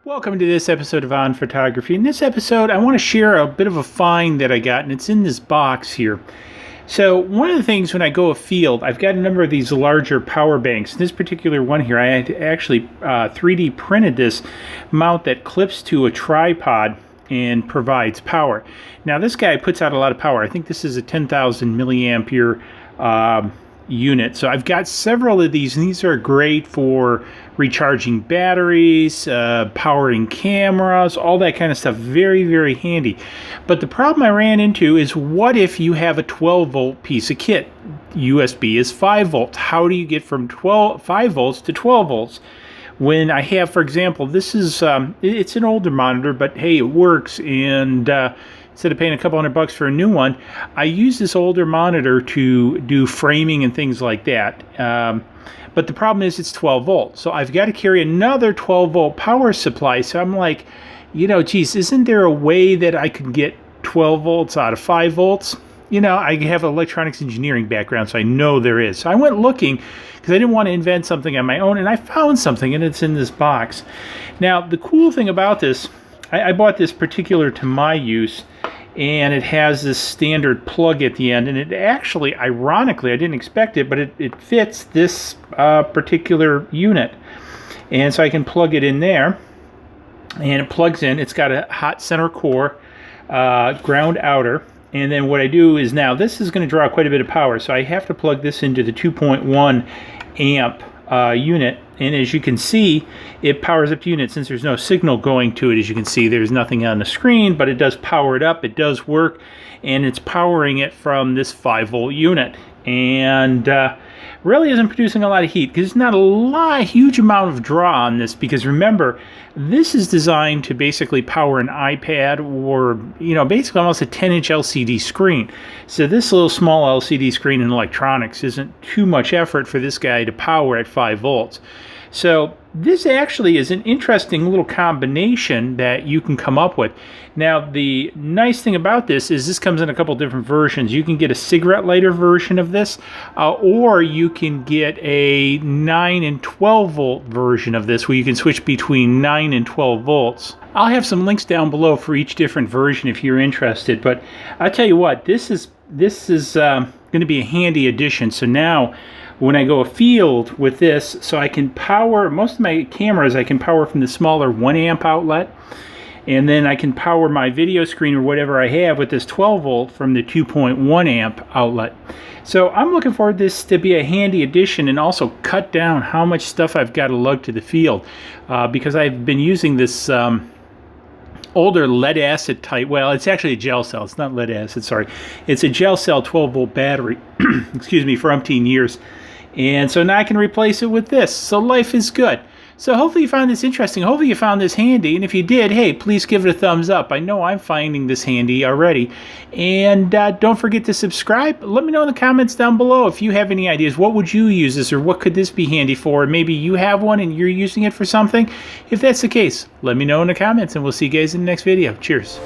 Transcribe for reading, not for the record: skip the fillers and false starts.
Welcome to this episode of On Photography. In this episode, I want to share a bit of a find that I got, and it's in this box here. So one of the things when I go afield, I've got a number of these larger power banks. This particular one here, I had actually 3D printed this mount that clips to a tripod and provides power. Now this guy puts out a lot of power. I think this is a 10,000 milliampere unit. So I've got several of these, and these are great for recharging batteries, powering cameras, all that kind of stuff. Very, very handy. But the problem I ran into is, what if you have a 12 volt piece of kit? USB is 5 volts. How do you get from 5 volts to 12 volts? When I have, for example, this is, it's an older monitor, but hey, it works, and instead of paying a couple $100 for a new one, I use this older monitor to do framing and things like that. But the problem is it's 12 volts. So I've got to carry another 12 volt power supply. So I'm like, you know, geez, isn't there a way that I could get 12 volts out of 5 volts? You know, I have an electronics engineering background, so I know there is. So I went looking because I didn't want to invent something on my own, and I found something, and it's in this box. Now, the cool thing about this, I bought this particular to my use, and it has this standard plug at the end, and it actually, ironically, I didn't expect it, but it fits this particular unit. And so I can plug it in there, and it plugs in. It's got a hot center core, ground outer, and then what I do is, now this is going to draw quite a bit of power, so I have to plug this into the 2.1 amp unit, and as you can see, it powers up the unit. Since there's no signal going to it, as you can see, there's nothing on the screen, but it does power it up. It does work, and it's powering it from this 5 volt unit, and really isn't producing a lot of heat because there's not a huge amount of draw on this, because remember, this is designed to basically power an iPad, or, you know, basically almost a 10-inch LCD screen. So this little small LCD screen in electronics isn't too much effort for this guy to power at 5 volts. So this actually is an interesting little combination that you can come up with. Now, the nice thing about this is this comes in a couple different versions. You can get a cigarette lighter version of this, or you can get a 9 and 12 volt version of this, where you can switch between 9 and 12 volts. I'll have some links down below for each different version if you're interested, but I'll tell you what, this is going to be a handy addition. So now, when I go afield with this, so I can power most of my cameras, I can power from the smaller 1 amp outlet, and then I can power my video screen or whatever I have with this 12 volt from the 2.1 amp outlet. So I'm looking for this to be a handy addition, and also cut down how much stuff I've got to lug to the field, because I've been using this older lead acid type, well, it's actually a gel cell, it's not lead acid, sorry. It's a gel cell 12 volt battery, excuse me, for umpteen years. And so now I can replace it with this. So life is good. So hopefully you found this interesting. Hopefully you found this handy. And if you did, hey, please give it a thumbs up. I know I'm finding this handy already. And don't forget to subscribe. Let me know in the comments down below if you have any ideas. What would you use this, or what could this be handy for? Maybe you have one and you're using it for something. If that's the case, let me know in the comments, and we'll see you guys in the next video. Cheers.